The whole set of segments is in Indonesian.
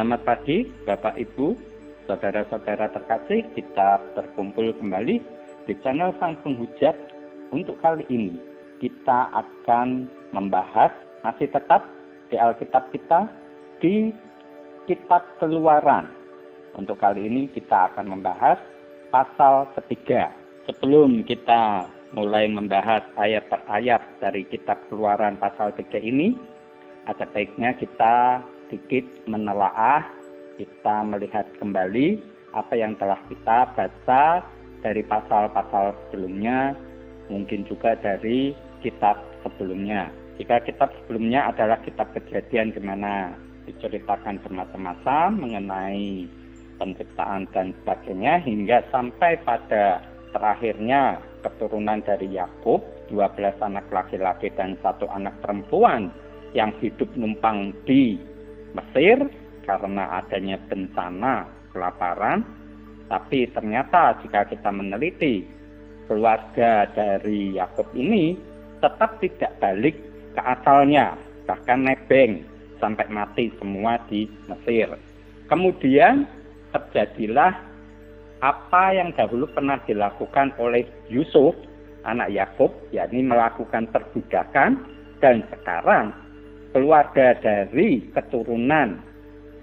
Selamat pagi, Bapak Ibu, saudara-saudara terkasih. Kita berkumpul kembali di channel Sang Penghujat. Untuk kali ini, kita akan membahas masih tetap di Alkitab kita, di Kitab Keluaran. Untuk kali ini, kita akan membahas pasal ketiga. Sebelum kita mulai membahas ayat per ayat dari Kitab Keluaran pasal 3 ini, ada baiknya kita sedikit menelaah, kita melihat kembali apa yang telah kita baca dari pasal-pasal sebelumnya, mungkin juga dari kitab sebelumnya. Jika kitab sebelumnya adalah kitab Kejadian, di mana diceritakan bermacam-macam mengenai penciptaan dan sebagainya, hingga sampai pada terakhirnya keturunan dari Yakub, 12 anak laki-laki dan 1 anak perempuan yang hidup numpang di Mesir karena adanya bencana kelaparan. Tapi ternyata jika kita meneliti, keluarga dari Yakub ini tetap tidak balik ke asalnya, bahkan nebeng sampai mati semua di Mesir. Kemudian terjadilah apa yang dahulu pernah dilakukan oleh Yusuf, anak Yakub, yakni melakukan perbudakan, dan sekarang keluarga dari keturunan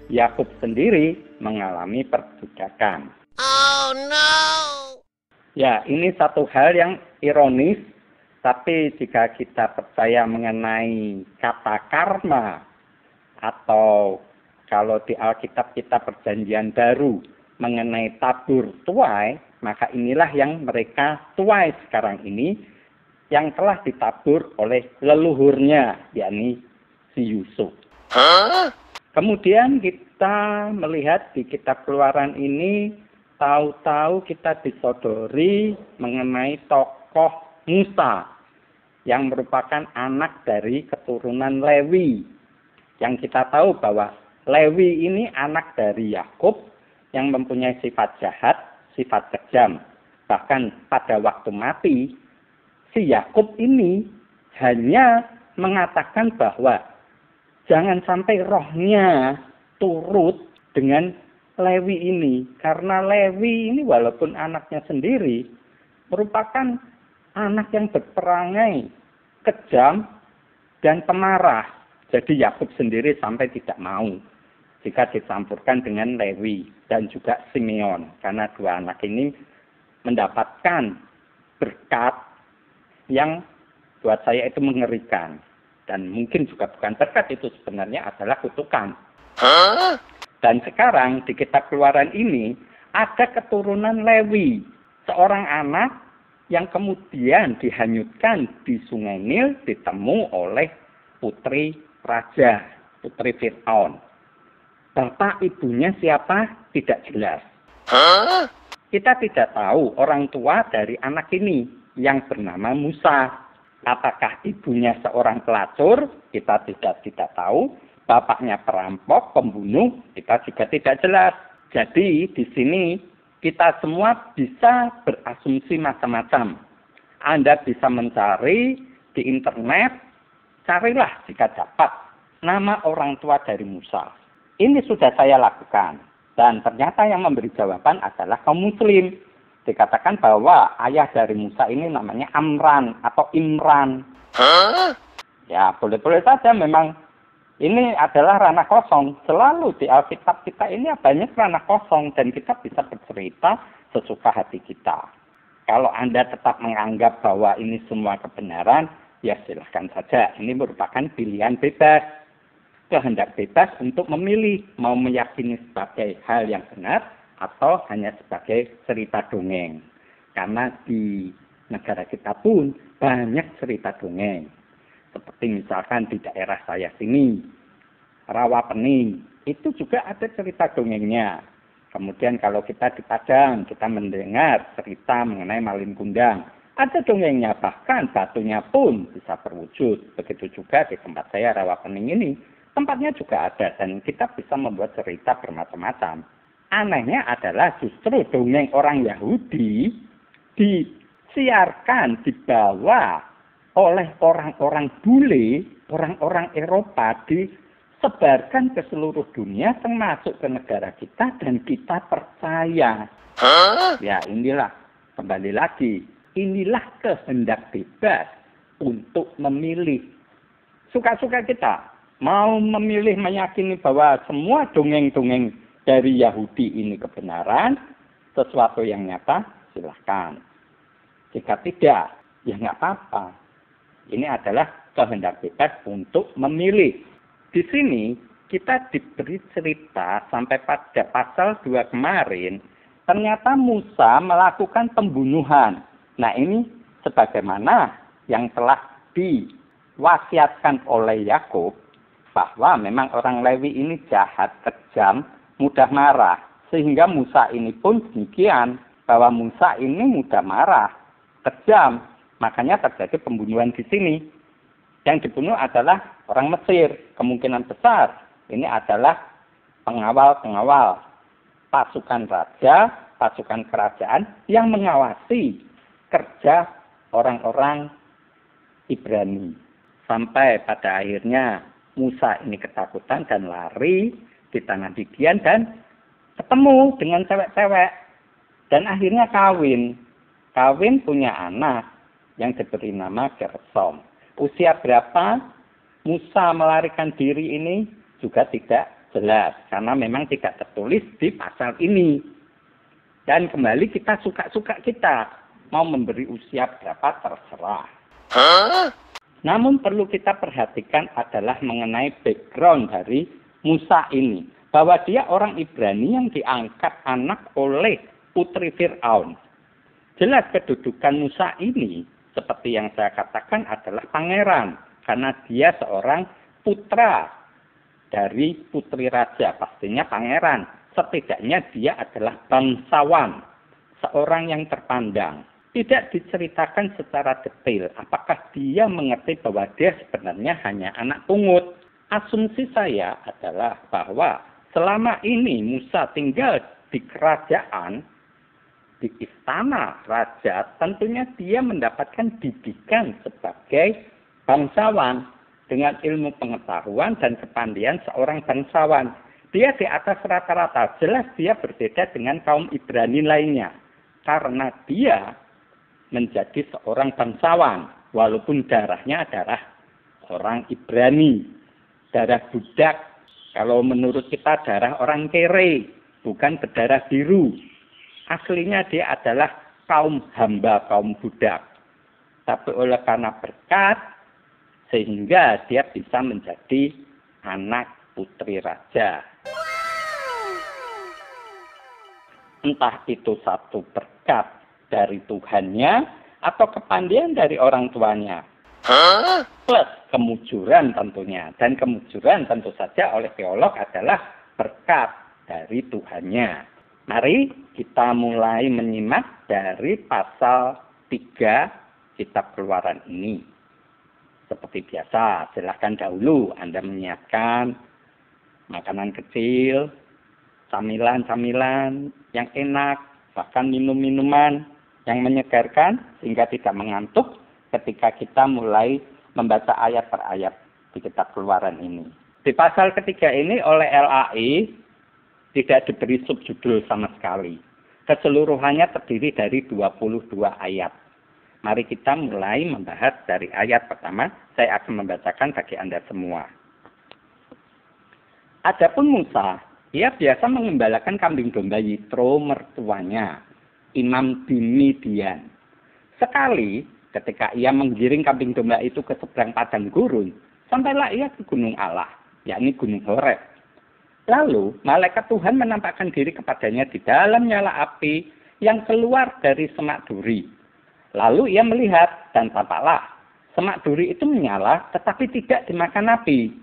Yakub sendiri mengalami perbudakan. Oh no! Ya, ini satu hal yang ironis, tapi jika kita percaya mengenai kata karma, atau kalau di Alkitab kita Perjanjian Baru mengenai tabur tuai, maka inilah yang mereka tuai sekarang ini, yang telah ditabur oleh leluhurnya, yakni si Yusuf. Kemudian kita melihat di kitab Keluaran ini, tahu-tahu kita disodori mengenai tokoh Musa yang merupakan anak dari keturunan Lewi. Yang kita tahu bahwa Lewi ini anak dari Yakub yang mempunyai sifat jahat, sifat kejam. Bahkan pada waktu mati, si Yakub ini hanya mengatakan bahwa jangan sampai rohnya turut dengan Lewi ini. Karena Lewi ini walaupun anaknya sendiri, merupakan anak yang berperangai, kejam, dan pemarah. Jadi Yakub sendiri sampai tidak mau jika dicampurkan dengan Lewi dan juga Simeon. Karena dua anak ini mendapatkan berkat yang buat saya itu mengerikan. Dan mungkin juga bukan berkat, itu sebenarnya adalah kutukan. Dan sekarang di kitab Keluaran ini ada keturunan Lewi, seorang anak yang kemudian dihanyutkan di Sungai Nil, ditemu oleh putri raja, putri Fir'aun. Bapak ibunya siapa? Tidak jelas. Kita tidak tahu orang tua dari anak ini yang bernama Musa. Apakah ibunya seorang pelacur? Kita tidak tahu. Bapaknya perampok, pembunuh? Kita juga tidak jelas. Jadi di sini kita semua bisa berasumsi macam-macam. Anda bisa mencari di internet, carilah jika dapat nama orang tua dari Musa. Ini sudah saya lakukan. Dan ternyata yang memberi jawaban adalah kaum muslim. Dikatakan bahwa ayah dari Musa ini namanya Amran atau Imran. Ya, boleh-boleh saja, memang ini adalah ranah kosong. Selalu di Alkitab kita ini banyak ranah kosong dan kita bisa bercerita sesuka hati kita. Kalau Anda tetap menganggap bahwa ini semua kebenaran, ya silahkan saja. Ini merupakan pilihan bebas. Kehendak bebas untuk memilih mau meyakini sebagai hal yang benar atau hanya sebagai cerita dongeng. Karena di negara kita pun banyak cerita dongeng. Seperti misalkan di daerah saya sini, Rawapening, itu juga ada cerita dongengnya. Kemudian kalau kita di Padang, kita mendengar cerita mengenai Malin Kundang. Ada dongengnya, bahkan batunya pun bisa berwujud. Begitu juga di tempat saya, Rawapening ini, tempatnya juga ada. Dan kita bisa membuat cerita bermacam-macam. Anehnya adalah justru dongeng orang Yahudi disiarkan, dibawa oleh orang-orang bule, orang-orang Eropa di sebarkan ke seluruh dunia, termasuk ke negara kita, dan kita percaya. Ya, inilah, kembali lagi, inilah kehendak bebas untuk memilih. Suka-suka kita, mau memilih meyakini bahwa semua dongeng-dongeng dari Yahudi ini kebenaran, sesuatu yang nyata, silahkan. Jika tidak, ya nggak apa-apa. Ini adalah kehendak bebas untuk memilih. Di sini kita diberi cerita sampai pada pasal 2 kemarin, ternyata Musa melakukan pembunuhan. Nah ini sebagaimana yang telah diwasiatkan oleh Yakub, bahwa memang orang Lewi ini jahat, kejam, mudah marah. Sehingga Musa ini pun demikian, bahwa Musa ini mudah marah, kejam. Makanya terjadi pembunuhan di sini. Yang dibunuh adalah orang Mesir. Kemungkinan besar ini adalah pengawal-pengawal pasukan raja, pasukan kerajaan yang mengawasi kerja orang-orang Ibrani. Sampai pada akhirnya Musa ini ketakutan dan lari di tanah Midian dan ketemu dengan cewek-cewek. Dan akhirnya kawin. Kawin punya anak yang diberi nama Gersom. Usia berapa Musa melarikan diri ini juga tidak jelas. Karena memang tidak tertulis di pasal ini. Dan kembali kita suka-suka kita. Mau memberi usia berapa terserah. Namun perlu kita perhatikan adalah mengenai background dari Musa ini. Bahwa dia orang Ibrani yang diangkat anak oleh putri Fir'aun. Jelas kedudukan Musa ini, seperti yang saya katakan, adalah pangeran. Karena dia seorang putra dari putri raja. Pastinya pangeran. Setidaknya dia adalah bangsawan. Seorang yang terpandang. Tidak diceritakan secara detail. Apakah dia mengerti bahwa dia sebenarnya hanya anak pungut. Asumsi saya adalah bahwa selama ini Musa tinggal di kerajaan, di istana raja, tentunya dia mendapatkan didikan sebagai bangsawan dengan ilmu pengetahuan dan kepandaian seorang bangsawan. Dia di atas rata-rata. Jelas dia berbeda dengan kaum Ibrani lainnya. Karena dia menjadi seorang bangsawan. Walaupun darahnya adalah orang Ibrani. Darah budak. Kalau menurut kita darah orang kere. Bukan berdarah biru. Aslinya dia adalah kaum hamba, kaum budak. Tapi oleh karena berkat, sehingga dia bisa menjadi anak putri raja. Entah itu satu berkat dari Tuhannya, atau kepandaian dari orang tuanya. Plus kemujuran tentunya. Dan kemujuran tentu saja oleh teolog adalah berkat dari Tuhannya. Mari kita mulai menyimak dari pasal 3 kitab Keluaran ini. Seperti biasa, silahkan dahulu Anda menyiapkan makanan kecil, camilan-camilan yang enak, bahkan minum-minuman yang menyegarkan sehingga tidak mengantuk ketika kita mulai membaca ayat per ayat di kitab Keluaran ini. Di pasal ketiga ini oleh LAI tidak diberi subjudul sama sekali. Keseluruhannya terdiri dari 22 ayat. Mari kita mulai membahas dari ayat pertama. Saya akan membacakan bagi Anda semua. Adapun Musa, ia biasa mengembalakan kambing domba Yitro mertuanya, imam di Midian. Sekali ketika ia menggiring kambing domba itu ke seberang padang gurun, sampailah ia ke gunung Allah, yakni gunung Horeb. Lalu, malaikat Tuhan menampakkan diri kepadanya di dalam nyala api yang keluar dari semak duri. Lalu ia melihat, dan tampaklah semak duri itu menyala, tetapi tidak dimakan api.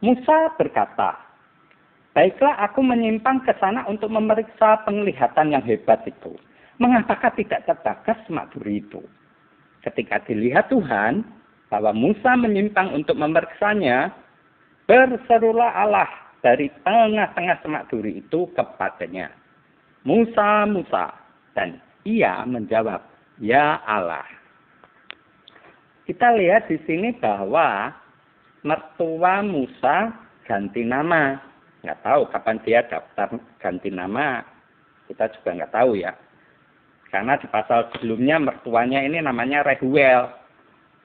Musa berkata, "Baiklah aku menyimpang ke sana untuk memeriksa penglihatan yang hebat itu. Mengapakah tidak terbakar semak duri itu?" Ketika dilihat Tuhan, bahwa Musa menyimpang untuk memeriksanya, berserulah Allah dari tengah-tengah semak duri itu kepadanya. "Musa, Musa." Dan ia menjawab, "Ya Allah." Kita lihat di sini bahwa mertua Musa ganti nama. Nggak tahu kapan dia daftar ganti nama, kita juga nggak tahu ya. Karena di pasal sebelumnya mertuanya ini namanya Rehuel.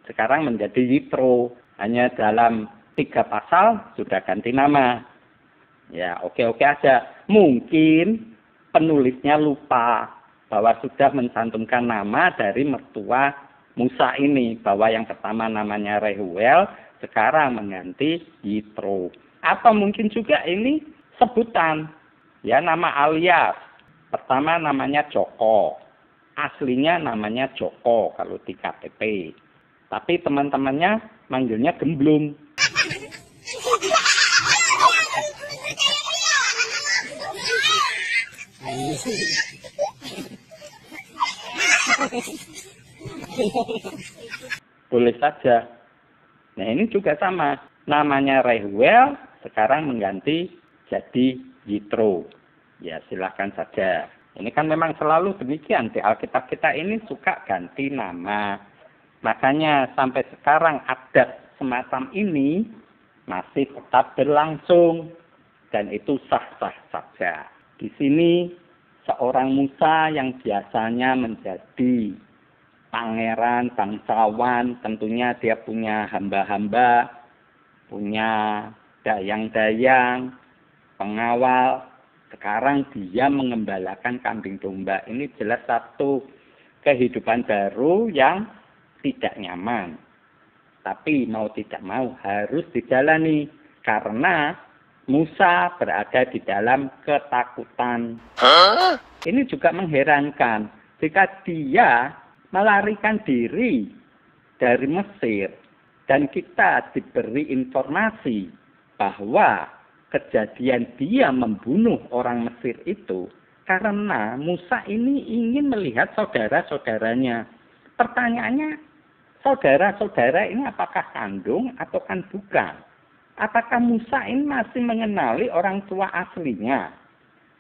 Sekarang menjadi Yitro. Hanya dalam 3 pasal sudah ganti nama. Ya, oke-oke aja. Mungkin penulisnya lupa bahwa sudah mencantumkan nama dari mertua Musa ini. Bahwa yang pertama namanya Rehuel, sekarang mengganti Yitro. Atau mungkin juga ini sebutan. Ya, nama alias. Pertama namanya Joko. Aslinya namanya Joko kalau di KTP. Tapi teman-temannya manggilnya Gemblung. Boleh saja. Nah ini juga sama. Namanya Rehuel sekarang mengganti jadi Yitro. Ya silahkan saja. Ini kan memang selalu demikian. Di Alkitab kita ini suka ganti nama. Makanya sampai sekarang adat semacam ini masih tetap berlangsung. Dan itu sah-sah saja. Di sini seorang Musa yang biasanya menjadi pangeran, bangsawan, tentunya dia punya hamba-hamba, punya dayang-dayang, pengawal. Sekarang dia mengembalakan kambing domba. Ini jelas satu kehidupan baru yang tidak nyaman. Tapi mau tidak mau harus dijalani. Karena Musa berada di dalam ketakutan. Ini juga mengherankan. Jika dia melarikan diri dari Mesir. Dan kita diberi informasi bahwa kejadian dia membunuh orang Mesir itu karena Musa ini ingin melihat saudara-saudaranya. Pertanyaannya, saudara-saudara ini apakah kandung atau kan bukan? Apakah Musa ini masih mengenali orang tua aslinya?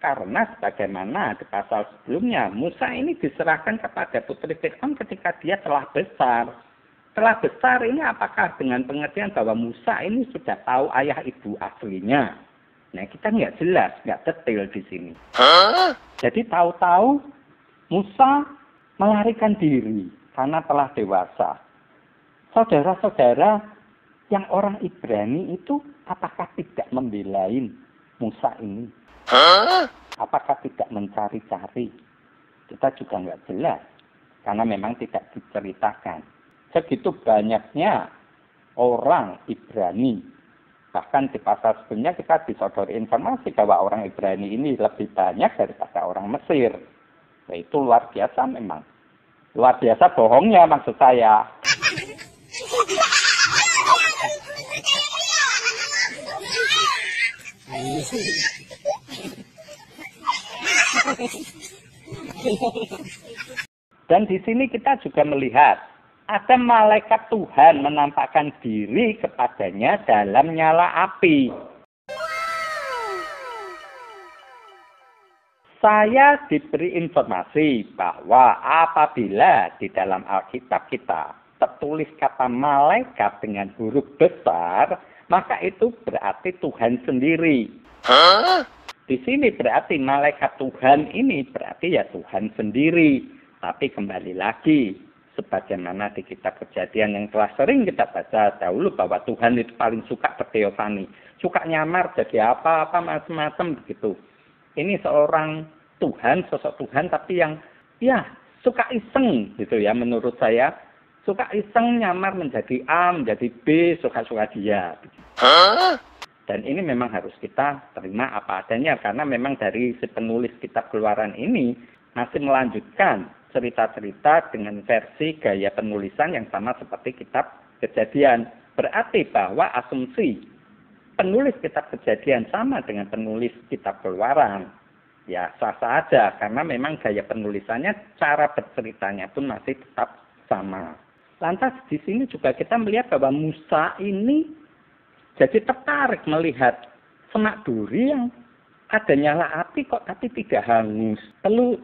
Karena sebagaimana di pasal sebelumnya, Musa ini diserahkan kepada putri Fir'aun ketika dia telah besar. Telah besar ini apakah dengan pengertian bahwa Musa ini sudah tahu ayah ibu aslinya? Nah kita nggak jelas, nggak detail di sini. Jadi tahu-tahu Musa melarikan diri karena telah dewasa. Saudara-saudara yang orang Ibrani itu apakah tidak membelain Musa ini? Apakah tidak mencari-cari? Kita juga nggak jelas karena memang tidak diceritakan. Segitu banyaknya orang Ibrani. Bahkan di pasal sebelumnya kita disodori informasi bahwa orang Ibrani ini lebih banyak daripada orang Mesir. Nah, itu luar biasa memang. Luar biasa bohongnya maksud saya. Dan di sini kita juga melihat ada malaikat Tuhan menampakkan diri kepadanya dalam nyala api. Saya diberi informasi bahwa apabila di dalam Alkitab kita tertulis kata malaikat dengan huruf besar, maka itu berarti Tuhan sendiri. Di sini berarti malaikat Tuhan ini berarti ya Tuhan sendiri. Tapi kembali lagi, sebagaimana di kitab Kejadian yang telah sering kita baca dahulu bahwa Tuhan itu paling suka berteofani. Suka nyamar jadi apa-apa macam-macam begitu. Ini seorang Tuhan, sosok Tuhan tapi yang ya suka iseng gitu ya menurut saya. Suka iseng nyamar menjadi A, menjadi B, suka-suka dia. Dan ini memang harus kita terima apa adanya karena memang dari si penulis kitab Keluaran ini masih melanjutkan cerita-cerita dengan versi gaya penulisan yang sama seperti kitab Kejadian. Berarti bahwa asumsi penulis kitab Kejadian sama dengan penulis kitab Keluaran. Ya sah-sah aja karena memang gaya penulisannya, cara berceritanya pun masih tetap sama. Lantas di sini juga kita melihat bahwa Musa ini jadi tertarik melihat semak duri yang ada nyala api kok tapi tidak hangus. Perlu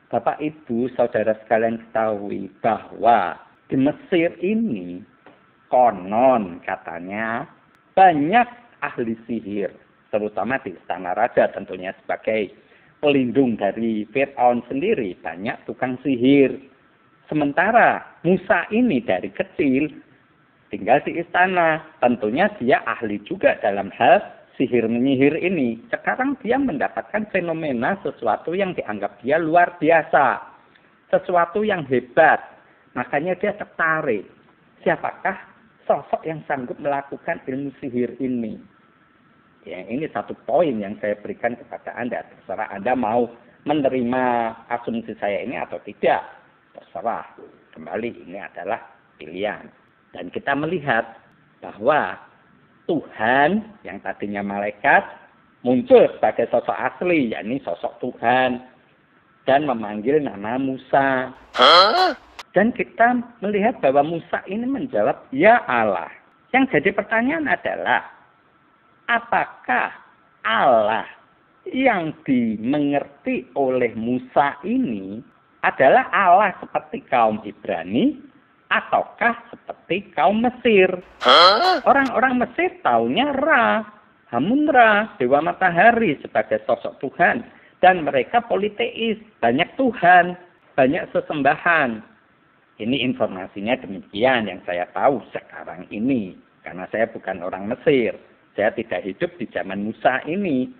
Bapak Ibu Saudara sekalian ketahui bahwa di Mesir ini Konon katanya banyak ahli sihir, terutama di istana raja tentunya sebagai pelindung dari Fir'aun sendiri, banyak tukang sihir. Sementara Musa ini dari kecil tinggal di istana, tentunya dia ahli juga dalam hal sihir menyihir ini. Sekarang dia mendapatkan fenomena sesuatu yang dianggap dia luar biasa, sesuatu yang hebat. Makanya dia tertarik. Siapakah sosok yang sanggup melakukan ilmu sihir ini? Ya, ini satu poin yang saya berikan kepada Anda. Terserah Anda mau menerima asumsi saya ini atau tidak. Terserah. Kembali ini adalah pilihan. Dan kita melihat bahwa Tuhan yang tadinya malaikat muncul sebagai sosok asli, yakni sosok Tuhan, dan memanggil nama Musa. Dan kita melihat bahwa Musa ini menjawab, "Ya Allah." Yang jadi pertanyaan adalah, apakah Allah yang dimengerti oleh Musa ini adalah Allah seperti kaum Ibrani ataukah seperti kaum Mesir? Orang-orang Mesir taunya Ra, Hamun-Ra, dewa matahari sebagai sosok Tuhan. Dan mereka politeis, banyak Tuhan, banyak sesembahan. Ini informasinya demikian yang saya tahu sekarang ini. Karena saya bukan orang Mesir. Saya tidak hidup di zaman Musa ini.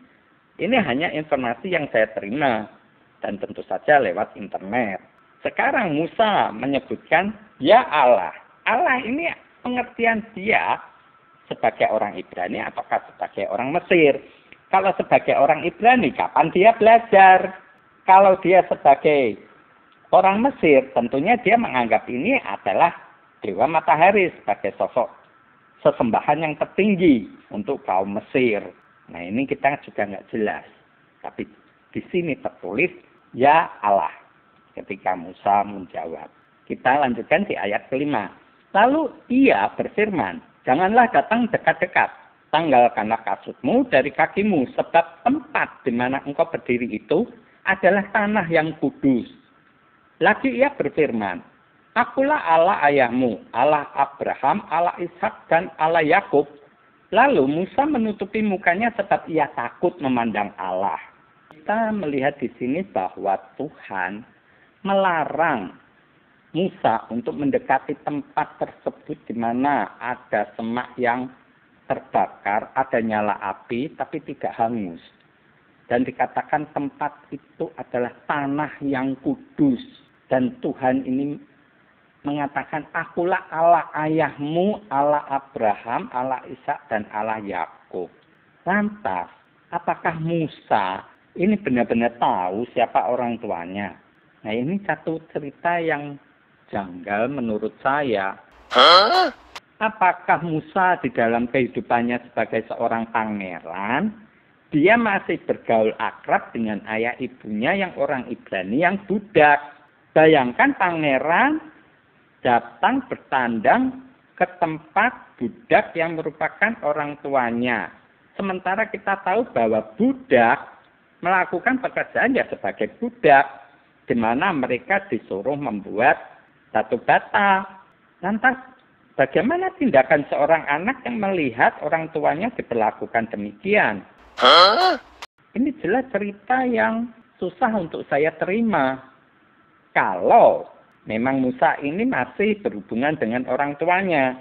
Ini hanya informasi yang saya terima. Dan tentu saja lewat internet. Sekarang Musa menyebutkan, "Ya Allah." Allah ini pengertian dia sebagai orang Ibrani ataukah sebagai orang Mesir. Kalau sebagai orang Ibrani, kapan dia belajar? Kalau dia sebagai orang Mesir, tentunya dia menganggap ini adalah dewa matahari sebagai sosok sesembahan yang tertinggi untuk kaum Mesir. Nah, ini kita juga nggak jelas. Tapi di sini tertulis, "Ya Allah." Ketika Musa menjawab. Kita lanjutkan di ayat kelima. Lalu ia berfirman, "Janganlah datang dekat-dekat. Tanggalkanlah kasutmu dari kakimu, sebab tempat di mana engkau berdiri itu adalah tanah yang kudus." Lagi ia berfirman, "Akulah Allah ayahmu, Allah Abraham, Allah Ishak, dan Allah Yakub." Lalu Musa menutupi mukanya sebab ia takut memandang Allah. Kita melihat di sini bahwa Tuhan melarang Musa untuk mendekati tempat tersebut di mana ada semak yang terbakar, ada nyala api, tapi tidak hangus. Dan dikatakan tempat itu adalah tanah yang kudus. Dan Tuhan ini mengatakan, "Akulah Allah ayahmu, Allah Abraham, Allah Ishak, dan Allah Yakub." Lantas, apakah Musa ini benar-benar tahu siapa orang tuanya? Nah, ini satu cerita yang janggal menurut saya. Apakah Musa di dalam kehidupannya sebagai seorang pangeran, dia masih bergaul akrab dengan ayah ibunya yang orang Ibrani yang budak? Bayangkan pangeran datang bertandang ke tempat budak yang merupakan orang tuanya. Sementara kita tahu bahwa budak melakukan pekerjaan ya sebagai budak, di mana mereka disuruh membuat batu bata. Lantas, bagaimana tindakan seorang anak yang melihat orang tuanya diperlakukan demikian? Ini jelas cerita yang susah untuk saya terima. Kalau memang Musa ini masih berhubungan dengan orang tuanya.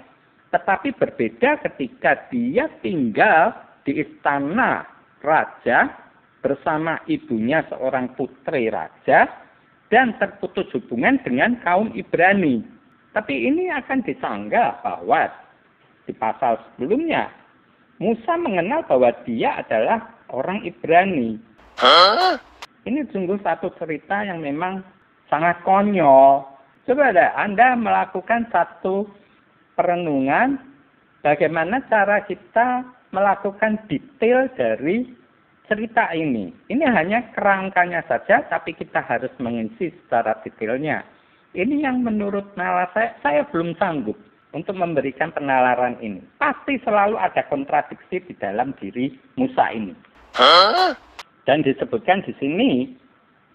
Tetapi berbeda ketika dia tinggal di istana raja bersama ibunya seorang putri raja, dan terputus hubungan dengan kaum Ibrani. Tapi ini akan disanggah bahwa di pasal sebelumnya, Musa mengenal bahwa dia adalah orang Ibrani. Ini sungguh satu cerita yang memang sangat konyol. Coba deh Anda melakukan satu perenungan bagaimana cara kita melakukan detail dari cerita ini. Ini hanya kerangkanya saja, tapi kita harus mengisi secara detailnya. Ini yang menurut nalar saya belum sanggup untuk memberikan penalaran ini. Pasti selalu ada kontradiksi di dalam diri Musa ini. Dan disebutkan di sini,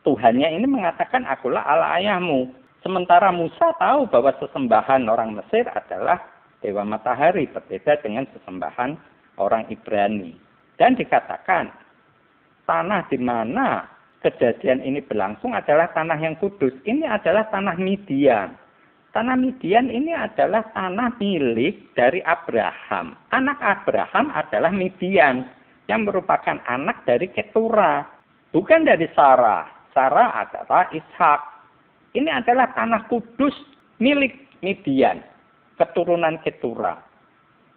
Tuhannya ini mengatakan, "Akulah Allah ayahmu." Sementara Musa tahu bahwa sesembahan orang Mesir adalah dewa matahari, berbeda dengan sesembahan orang Ibrani. Dan dikatakan, tanah di mana kejadian ini berlangsung adalah tanah yang kudus. Ini adalah tanah Midian. Tanah Midian ini adalah tanah milik dari Abraham. Anak Abraham adalah Midian, yang merupakan anak dari Ketura, bukan dari Sarah. Sarah adalah Ishak. Ini adalah tanah kudus milik Midian, keturunan Ketura.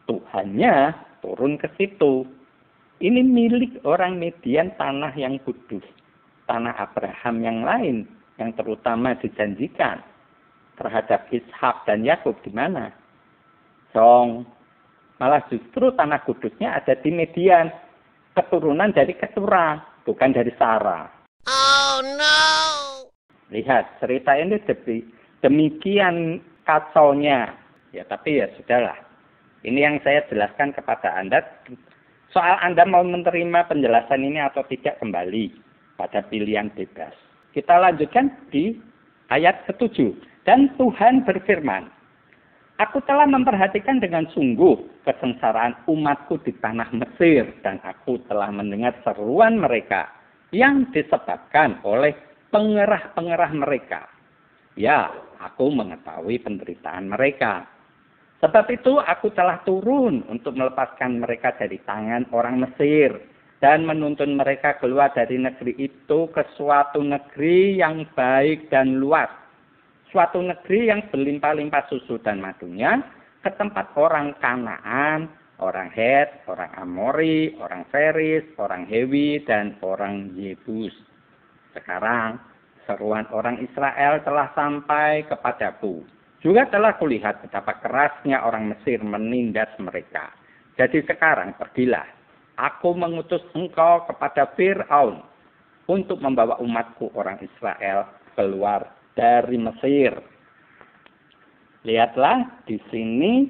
Tuhannya turun ke situ. Ini milik orang Midian, tanah yang kudus. Tanah Abraham yang lain, yang terutama dijanjikan terhadap Ishak dan Yakub di mana? Malah justru tanah kudusnya ada di Midian, keturunan dari Ketura, bukan dari Sarah. Oh no! Lihat, cerita ini demikian kacaunya. Ya, tapi ya sudahlah. Ini yang saya jelaskan kepada Anda. Soal Anda mau menerima penjelasan ini atau tidak, kembali pada pilihan bebas. Kita lanjutkan di ayat ke-7. Dan Tuhan berfirman, Aku telah memperhatikan dengan sungguh kesengsaraan umatku di tanah Mesir, dan aku telah mendengar seruan mereka yang disebabkan oleh pengerah-pengerah mereka. Ya, aku mengetahui penderitaan mereka. Sebab itu aku telah turun untuk melepaskan mereka dari tangan orang Mesir dan menuntun mereka keluar dari negeri itu ke suatu negeri yang baik dan luas. Suatu negeri yang berlimpah-limpah susu dan madunya, ke tempat orang Kanaan, orang Het, orang Amori, orang Feris, orang Hewi, dan orang Yebus. Sekarang, seruan orang Israel telah sampai kepadaku. Juga telah kulihat betapa kerasnya orang Mesir menindas mereka. Jadi sekarang pergilah, aku mengutus engkau kepada Fir'aun untuk membawa umatku orang Israel keluar dari Mesir. Lihatlah di sini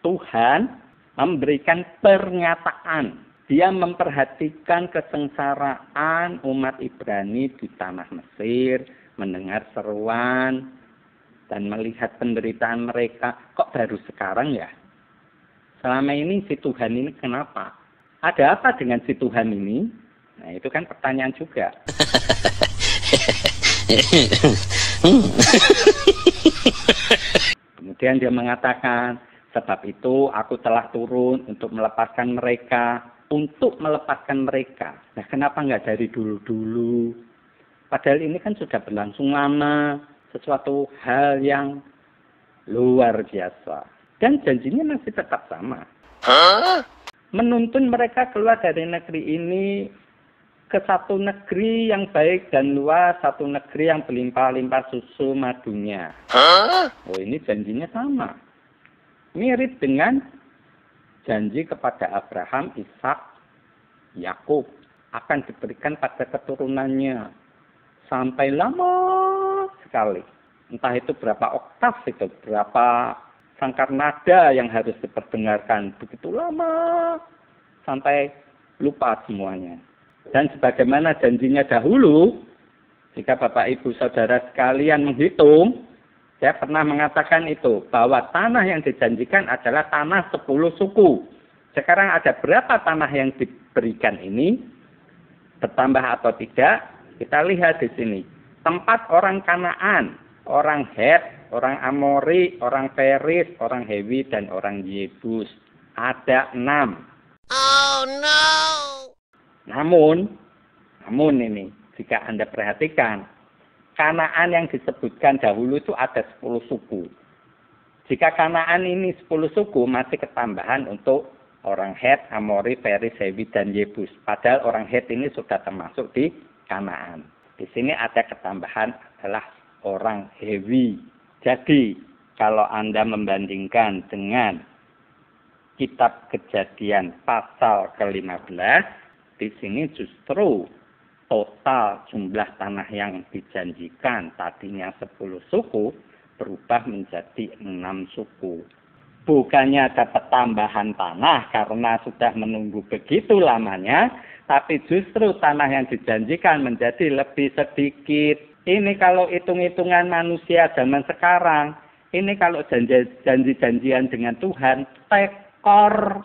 Tuhan memberikan pernyataan. Dia memperhatikan kesengsaraan umat Ibrani di tanah Mesir, mendengar seruan, dan melihat penderitaan mereka. Kok baru sekarang ya? Selama ini si Tuhan ini kenapa? Ada apa dengan si Tuhan ini? Nah, itu kan pertanyaan juga. Kemudian dia mengatakan, sebab itu aku telah turun untuk melepaskan mereka. Nah, kenapa nggak dari dulu-dulu? Padahal ini kan sudah berlangsung lama. Sesuatu hal yang luar biasa. Dan janjinya masih tetap sama. Menuntun mereka keluar dari negeri ini ke satu negeri yang baik dan luas, satu negeri yang berlimpah-limpah susu madunya. Oh, ini janjinya sama. Mirip dengan janji kepada Abraham, Ishak, Yakub akan diberikan pada keturunannya. Sampai lama sekali. Entah itu berapa oktav itu, berapa sangkar nada yang harus diperdengarkan. Begitu lama sampai lupa semuanya. Dan sebagaimana janjinya dahulu, jika Bapak Ibu Saudara sekalian menghitung, saya pernah mengatakan itu, bahwa tanah yang dijanjikan adalah tanah 10 suku. Sekarang ada berapa tanah yang diberikan ini? Bertambah atau tidak? Kita lihat di sini. Tempat orang Kanaan, orang Het, orang Amori, orang Feris, orang Hewi, dan orang Yebus. Ada 6. Oh no! Namun ini, jika Anda perhatikan, Kanaan yang disebutkan dahulu itu ada 10 suku. Jika Kanaan ini 10 suku, masih ketambahan untuk orang Het, Amori, Feris, Hewi, dan Yebus. Padahal orang Het ini sudah termasuk di Kanaan. Di sini ada ketambahan adalah orang Hewi. Jadi, kalau Anda membandingkan dengan kitab Kejadian pasal ke-15, di sini justru total jumlah tanah yang dijanjikan tadinya 10 suku berubah menjadi 6 suku. Bukannya dapat tambahan tanah karena sudah menunggu begitu lamanya, tapi justru tanah yang dijanjikan menjadi lebih sedikit. Ini kalau hitung-hitungan manusia zaman sekarang, Ini kalau janji-janjian dengan Tuhan, tekor.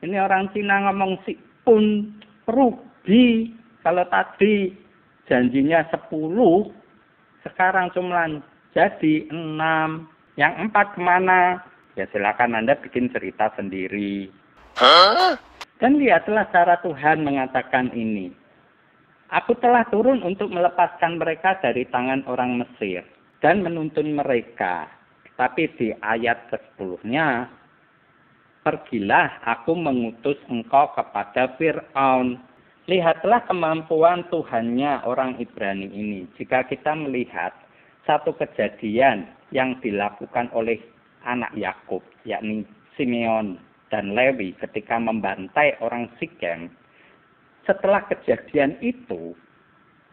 Ini orang Cina ngomong si pun rugi. Kalau tadi janjinya 10, sekarang cuma jadi 6. Yang 4 kemana? Ya silakan Anda bikin cerita sendiri. Dan lihatlah cara Tuhan mengatakan ini. Aku telah turun untuk melepaskan mereka dari tangan orang Mesir dan menuntun mereka. Tapi di ayat ke-10-nya, pergilah aku mengutus engkau kepada Fir'aun. Lihatlah kemampuan Tuhannya orang Ibrani ini. Jika kita melihat satu kejadian yang dilakukan oleh anak Yakub, yakni Simeon dan Lewi ketika membantai orang Sikem, setelah kejadian itu,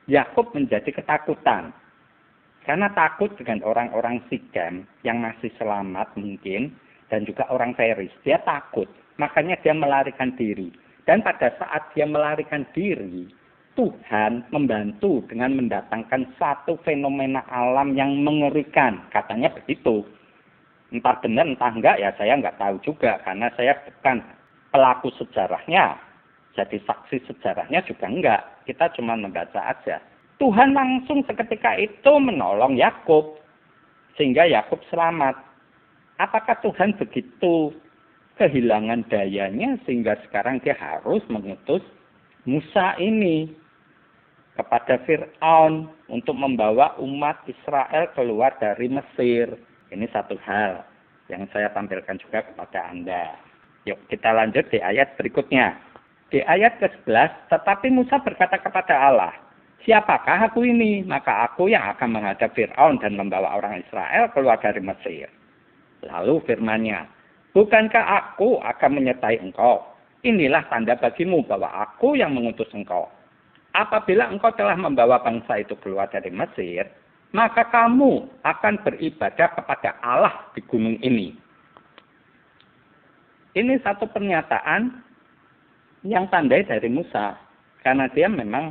Yakub menjadi ketakutan. Karena takut dengan orang-orang Sikem yang masih selamat mungkin, dan juga orang Feris. Dia takut, makanya dia melarikan diri. Dan pada saat dia melarikan diri, Tuhan membantu dengan mendatangkan satu fenomena alam yang mengerikan. Katanya begitu. Entah benar, entah enggak, ya saya enggak tahu juga. Karena saya bukan pelaku sejarahnya. Jadi saksi sejarahnya juga enggak. Kita cuma membaca aja. Tuhan langsung seketika itu menolong Yakub. Sehingga Yakub selamat. Apakah Tuhan begitu kehilangan dayanya sehingga sekarang dia harus mengutus Musa ini kepada Fir'aun untuk membawa umat Israel keluar dari Mesir? Ini satu hal yang saya tampilkan juga kepada Anda. Yuk kita lanjut di ayat berikutnya. Di ayat ke-11, tetapi Musa berkata kepada Allah, siapakah aku ini? Maka aku yang akan menghadap Fir'aun dan membawa orang Israel keluar dari Mesir. Lalu firman-Nya, bukankah aku akan menyertai engkau? Inilah tanda bagimu bahwa aku yang mengutus engkau. Apabila engkau telah membawa bangsa itu keluar dari Mesir, maka kamu akan beribadah kepada Allah di gunung ini. Ini satu pernyataan yang tandai dari Musa, karena dia memang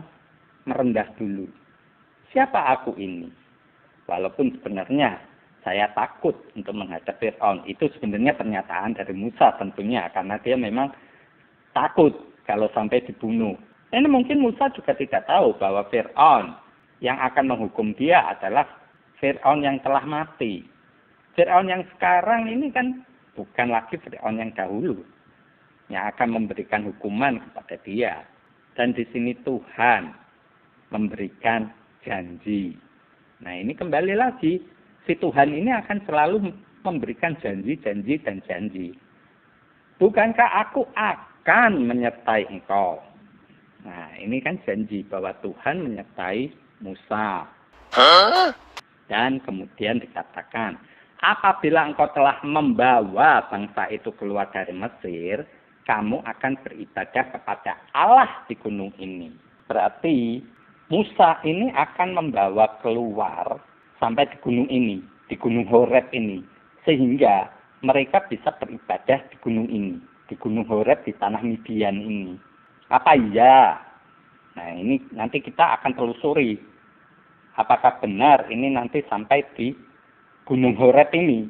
merendah dulu. Siapa aku ini? Walaupun sebenarnya saya takut untuk menghadap Fir'aun. Itu sebenarnya pernyataan dari Musa tentunya, karena dia memang takut kalau sampai dibunuh. Ini mungkin Musa juga tidak tahu bahwa Fir'aun yang akan menghukum dia adalah Fir'aun yang telah mati. Fir'aun yang sekarang ini kan bukan lagi Fir'aun yang dahulu, yang akan memberikan hukuman kepada dia. Dan di sini Tuhan memberikan janji. Nah ini kembali lagi, si Tuhan ini akan selalu memberikan janji, dan janji. Bukankah aku akan menyertai engkau? Nah ini kan janji bahwa Tuhan menyertai Musa. Dan kemudian dikatakan, apabila engkau telah membawa bangsa itu keluar dari Mesir, kamu akan beribadah kepada Allah di gunung ini. Berarti Musa ini akan membawa keluar sampai di gunung ini, di gunung Horeb ini. Sehingga mereka bisa beribadah di gunung ini, di gunung Horeb di tanah Midian ini. Apa iya? Nah ini nanti kita akan telusuri. Apakah benar ini nanti sampai di gunung Horeb ini?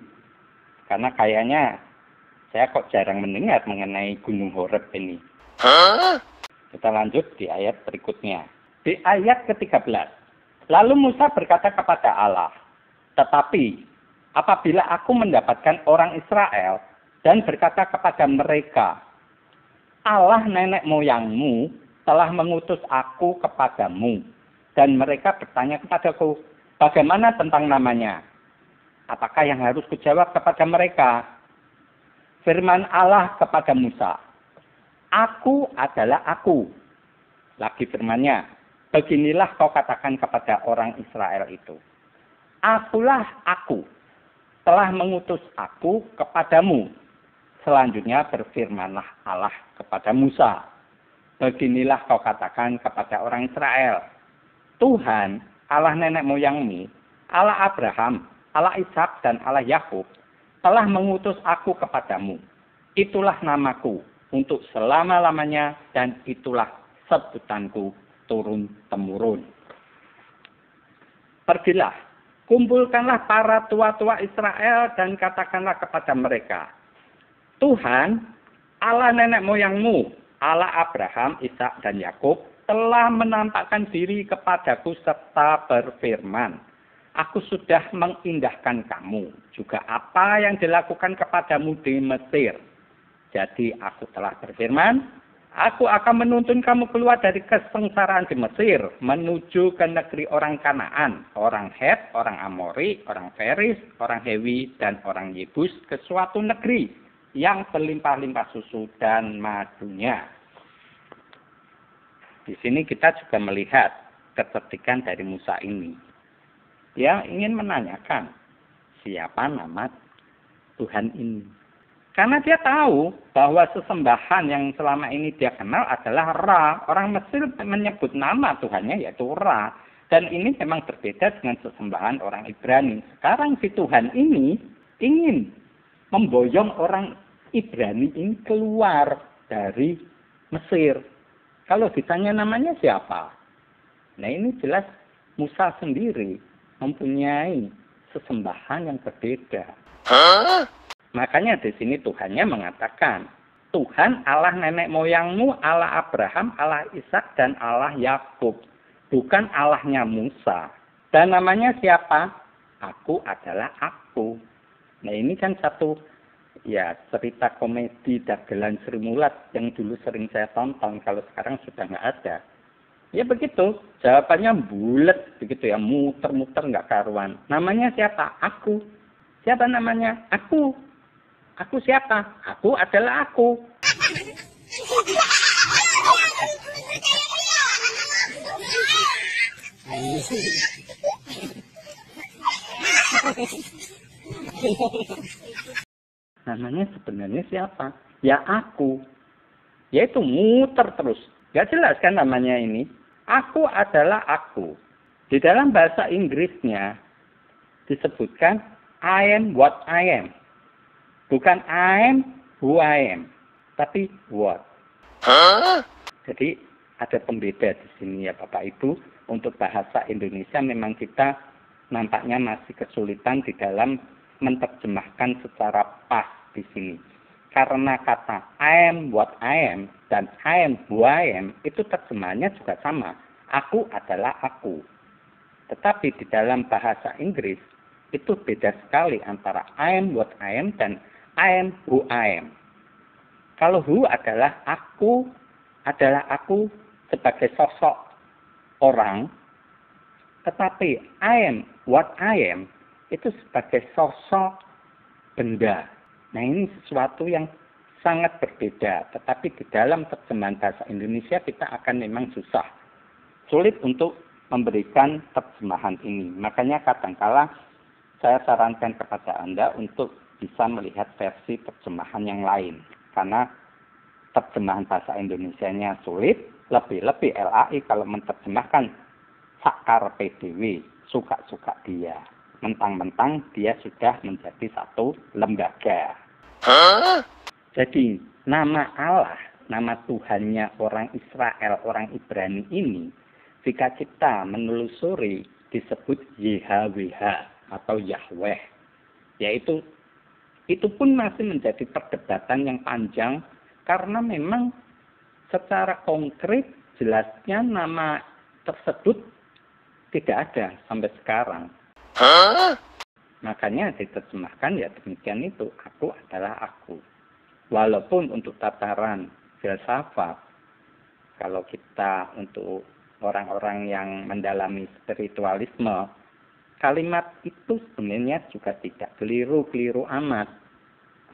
Karena kayaknya saya kok jarang mendengar mengenai gunung Horeb ini. Kita lanjut di ayat berikutnya. Di ayat ke-13. Lalu Musa berkata kepada Allah, tetapi apabila aku mendapatkan orang Israel dan berkata kepada mereka, Allah nenek moyangmu telah mengutus aku kepadamu. Dan mereka bertanya kepadaku, bagaimana tentang namanya? Apakah yang harus kujawab kepada mereka? Firman Allah kepada Musa, aku adalah aku. Lagi firman-Nya, beginilah kau katakan kepada orang Israel itu. Akulah aku, telah mengutus aku kepadamu. Selanjutnya berfirmanlah Allah kepada Musa, beginilah kau katakan kepada orang Israel. Tuhan, Allah nenek moyangmu, Allah Abraham, Allah Ishak dan Allah Yakub, telah mengutus aku kepadamu. Itulah namaku untuk selama-lamanya dan itulah sebutanku turun-temurun. Pergilah, kumpulkanlah para tua-tua Israel dan katakanlah kepada mereka, Tuhan, Allah nenek moyangmu, Allah Abraham, Ishak dan Yakub telah menampakkan diri kepadaku serta berfirman, aku sudah mengindahkan kamu, juga apa yang dilakukan kepadamu di Mesir. Jadi aku telah berfirman, aku akan menuntun kamu keluar dari kesengsaraan di Mesir, menuju ke negeri orang Kanaan, orang Het, orang Amori, orang Feris, orang Hewi, dan orang Yebus, ke suatu negeri yang berlimpah-limpah susu dan madunya. Di sini kita juga melihat kecerdikan dari Musa ini. Dia ingin menanyakan siapa nama Tuhan ini. Karena dia tahu bahwa sesembahan yang selama ini dia kenal adalah Ra. Orang Mesir menyebut nama Tuhannya yaitu Ra. Dan ini memang berbeda dengan sesembahan orang Ibrani. Sekarang si Tuhan ini ingin memboyong orang Ibrani ini keluar dari Mesir. Kalau ditanya namanya siapa? Nah ini jelas Musa sendiri mempunyai sesembahan yang berbeda. Makanya di sini Tuhannya mengatakan, Tuhan Allah nenek moyangmu, Allah Abraham, Allah Ishak, dan Allah Yakub. Bukan Allahnya Musa. Dan namanya siapa? Aku adalah aku. Nah ini kan satu cerita komedi dagelan Sri Mulat yang dulu sering saya tonton, kalau sekarang sudah nggak ada. Ya begitu, jawabannya bulat begitu ya, muter-muter nggak karuan. Namanya siapa? Aku. Siapa namanya? Aku. Aku siapa? Aku adalah aku. Namanya sebenarnya siapa? Ya aku. Yaitu muter terus. Gak jelas kan namanya ini. Aku adalah aku. Di dalam bahasa Inggrisnya disebutkan I am what I am. Bukan I am who I am. Tapi what. Jadi ada pembeda di sini ya Bapak Ibu. Untuk bahasa Indonesia memang kita nampaknya masih kesulitan di dalam menerjemahkan secara pas di sini. Karena kata I am what I am dan I am who I am itu terjemahannya juga sama. Aku adalah aku. Tetapi di dalam bahasa Inggris itu beda sekali antara I am what I am dan I am who I am. Kalau who adalah aku sebagai sosok orang, tetapi I am what I am itu sebagai sosok benda. Nah ini sesuatu yang sangat berbeda. Tetapi di dalam terjemahan bahasa Indonesia kita akan memang sulit untuk memberikan terjemahan ini. Makanya kadangkala saya sarankan kepada Anda untuk bisa melihat versi terjemahan yang lain. Karena terjemahan bahasa Indonesianya sulit, lebih-lebih LAI kalau menerjemahkan sakar PDW, suka-suka dia. Mentang-mentang dia sudah menjadi satu lembaga. Jadi nama Allah, nama Tuhannya orang Israel, orang Ibrani ini, jika kita menelusuri disebut YHWH atau Yahweh. Yaitu itu pun masih menjadi perdebatan yang panjang karena memang secara konkret jelasnya nama tersebut tidak ada sampai sekarang. Makanya diterjemahkan ya demikian itu, aku adalah aku. Walaupun untuk tataran filsafat, kalau kita untuk orang-orang yang mendalami spiritualisme, kalimat itu sebenarnya juga tidak keliru amat.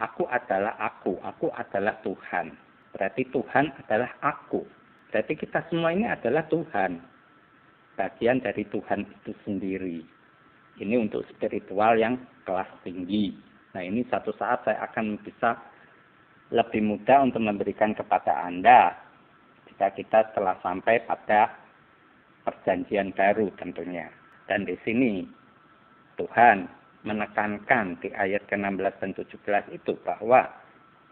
Aku adalah aku adalah Tuhan. Berarti Tuhan adalah aku. Berarti kita semua ini adalah Tuhan. Bagian dari Tuhan itu sendiri. Ini untuk spiritual yang kelas tinggi. Nah ini satu saat saya akan bisa lebih mudah untuk memberikan kepada Anda jika kita telah sampai pada perjanjian baru tentunya. Dan di sini Tuhan menekankan di ayat ke-16 dan 17 itu bahwa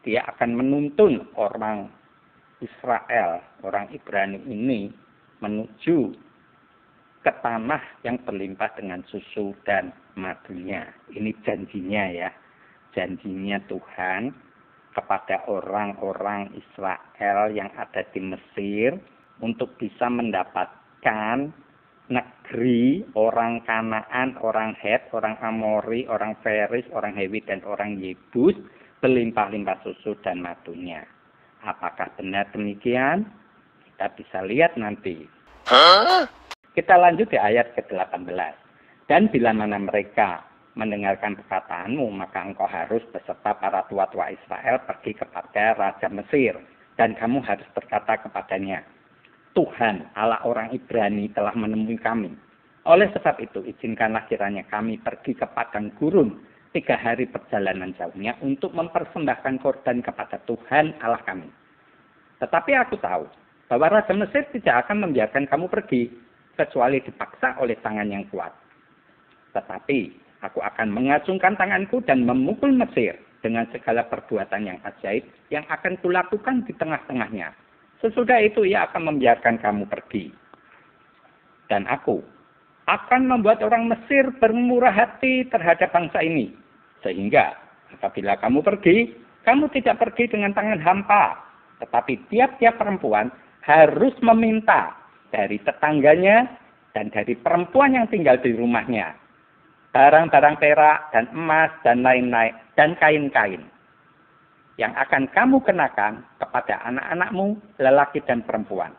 dia akan menuntun orang Israel, orang Ibrani ini menuju ke tanah yang berlimpah dengan susu dan madunya. Ini janjinya ya. Janjinya Tuhan kepada orang-orang Israel yang ada di Mesir untuk bisa mendapatkan negeri orang Kanaan, orang Het, orang Amori, orang Feris, orang Hewi, dan orang Yebus berlimpah-limpah susu dan madunya. Apakah benar demikian? Kita bisa lihat nanti. Kita lanjut di ayat ke-18. Dan bila mana mereka mendengarkan perkataanmu, maka engkau harus beserta para tua-tua Israel pergi kepada Raja Mesir. Dan kamu harus berkata kepadanya, Tuhan, Allah orang Ibrani telah menemui kami. Oleh sebab itu, izinkanlah kiranya kami pergi ke padang gurun 3 hari perjalanan jauhnya untuk mempersembahkan korban kepada Tuhan Allah kami. Tetapi aku tahu bahwa Raja Mesir tidak akan membiarkan kamu pergi, kecuali dipaksa oleh tangan yang kuat. Tetapi aku akan mengacungkan tanganku dan memukul Mesir dengan segala perbuatan yang ajaib yang akan kulakukan di tengah-tengahnya. Sesudah itu ia akan membiarkan kamu pergi. Dan aku akan membuat orang Mesir bermurah hati terhadap bangsa ini. Sehingga apabila kamu pergi, kamu tidak pergi dengan tangan hampa. Tetapi tiap-tiap perempuan harus meminta dari tetangganya dan dari perempuan yang tinggal di rumahnya barang-barang perak dan emas dan lain-lain dan kain-kain yang akan kamu kenakan kepada anak-anakmu, lelaki dan perempuan.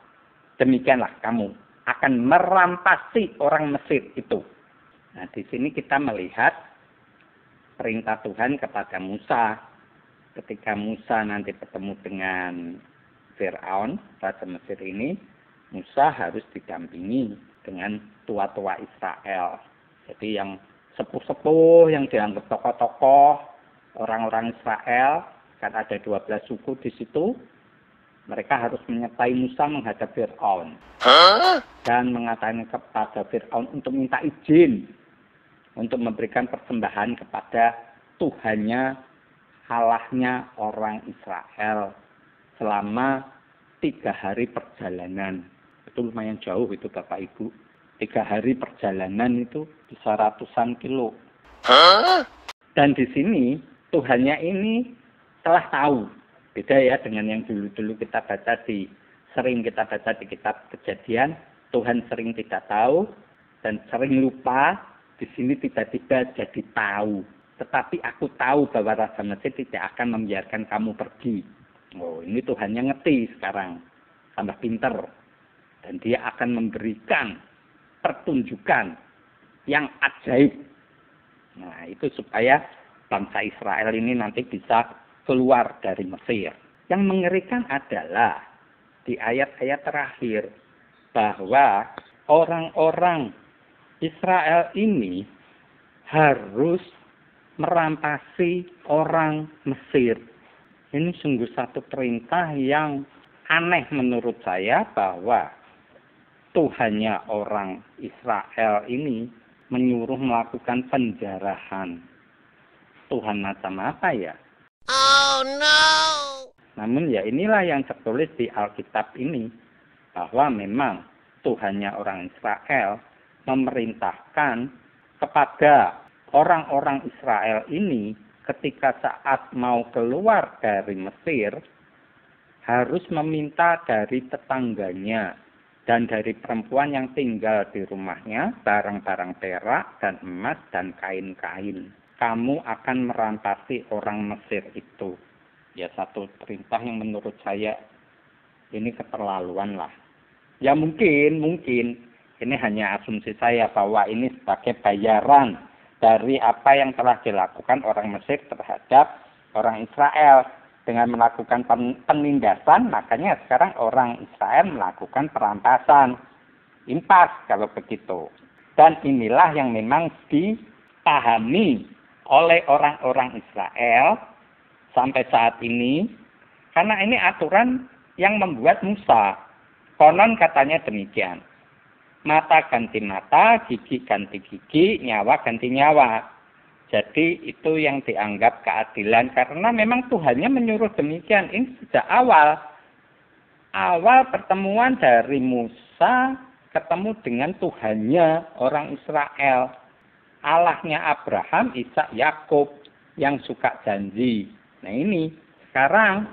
Demikianlah kamu akan merampasi orang Mesir itu. Nah, di sini kita melihat perintah Tuhan kepada Musa. Ketika Musa nanti bertemu dengan Fir'aun, Raja Mesir ini, Musa harus didampingi dengan tua-tua Israel. Jadi yang sepuh-sepuh, yang dianggap tokoh-tokoh, orang-orang Israel, kan ada 12 suku di situ. Mereka harus menyertai Musa menghadap Fir'aun. Dan mengatakan kepada Fir'aun untuk minta izin untuk memberikan persembahan kepada Tuhannya, Allahnya orang Israel selama 3 hari perjalanan. Itu lumayan jauh itu Bapak Ibu. 3 hari perjalanan itu bisa ratusan kilo. Dan di sini Tuhannya ini telah tahu. Beda ya dengan yang dulu-dulu sering kita baca di kitab Kejadian. Tuhan sering tidak tahu dan sering lupa. Di sini tiba-tiba jadi tahu. Tetapi aku tahu bahwa Raja Mesir tidak akan membiarkan kamu pergi. Oh, ini Tuhannya ngerti sekarang. Tambah pinter. Dan dia akan memberikan pertunjukan yang ajaib. Nah, itu supaya bangsa Israel ini nanti bisa keluar dari Mesir. Yang mengerikan adalah di ayat-ayat terakhir bahwa orang-orang Israel ini harus merampasi orang Mesir. Ini sungguh satu perintah yang aneh menurut saya, bahwa Tuhannya orang Israel ini menyuruh melakukan penjarahan. Tuhan macam apa ya? Oh no! Namun ya inilah yang tertulis di Alkitab ini, bahwa memang Tuhannya orang Israel memerintahkan kepada orang-orang Israel ini ketika saat mau keluar dari Mesir harus meminta dari tetangganya dan dari perempuan yang tinggal di rumahnya barang-barang perak dan emas dan kain-kain. Kamu akan merampasi orang Mesir itu. Ya, satu perintah yang menurut saya ini keterlaluan lah. Ya mungkin ini hanya asumsi saya bahwa ini sebagai bayaran dari apa yang telah dilakukan orang Mesir terhadap orang Israel. Dengan melakukan penindasan, makanya sekarang orang Israel melakukan perampasan. Impas kalau begitu. Dan inilah yang memang dipahami oleh orang-orang Israel sampai saat ini, karena ini aturan yang membuat Musa. Konon katanya demikian. Mata ganti mata, gigi ganti gigi, nyawa ganti nyawa. Jadi itu yang dianggap keadilan, karena memang Tuhannya menyuruh demikian. Ini sejak awal pertemuan dari Musa Musa ketemu dengan Tuhannya orang Israel. Allahnya Abraham, Ishak, Yakub yang suka janji. Nah ini, sekarang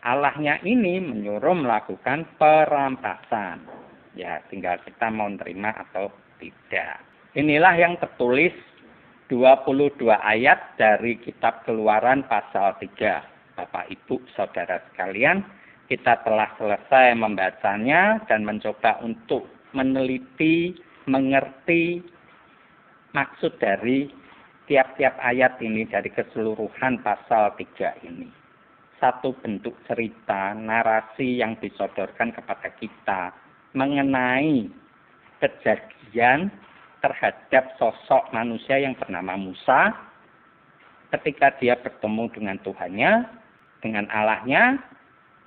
Allahnya ini menyuruh melakukan perampasan. Ya, tinggal kita mau terima atau tidak. Inilah yang tertulis 22 ayat dari kitab Keluaran pasal 3. Bapak, Ibu, Saudara sekalian, kita telah selesai membacanya dan mencoba untuk meneliti, mengerti maksud dari tiap-tiap ayat ini dari keseluruhan pasal 3 ini. Satu bentuk cerita, narasi yang disodorkan kepada kita mengenai kejadian terhadap sosok manusia yang bernama Musa ketika dia bertemu dengan Tuhannya, dengan Allahnya,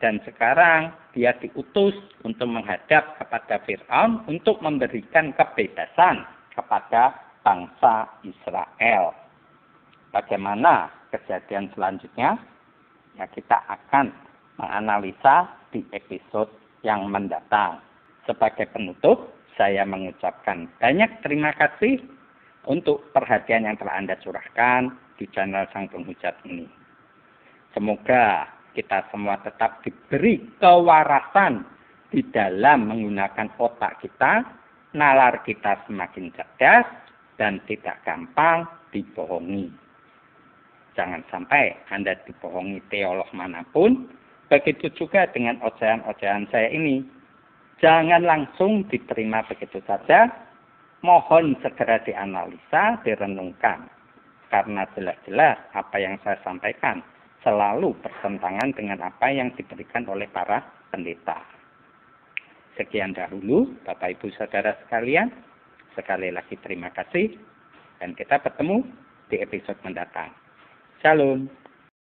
dan sekarang dia diutus untuk menghadap kepada Fir'aun untuk memberikan kebebasan kepada bangsa Israel. Bagaimana kejadian selanjutnya? Ya, kita akan menganalisa di episode yang mendatang. Sebagai penutup, saya mengucapkan banyak terima kasih untuk perhatian yang telah Anda curahkan di channel Sang Penghujat ini. Semoga kita semua tetap diberi kewarasan di dalam menggunakan otak kita, nalar kita semakin cerdas, dan tidak gampang dibohongi. Jangan sampai Anda dibohongi teolog manapun. Begitu juga dengan ocehan-ocehan saya ini. Jangan langsung diterima begitu saja. Mohon segera dianalisa, direnungkan. Karena jelas-jelas apa yang saya sampaikan selalu bertentangan dengan apa yang diberikan oleh para pendeta. Sekian dahulu, Bapak Ibu Saudara sekalian. Sekali lagi terima kasih. Dan kita bertemu di episode mendatang. Shalom.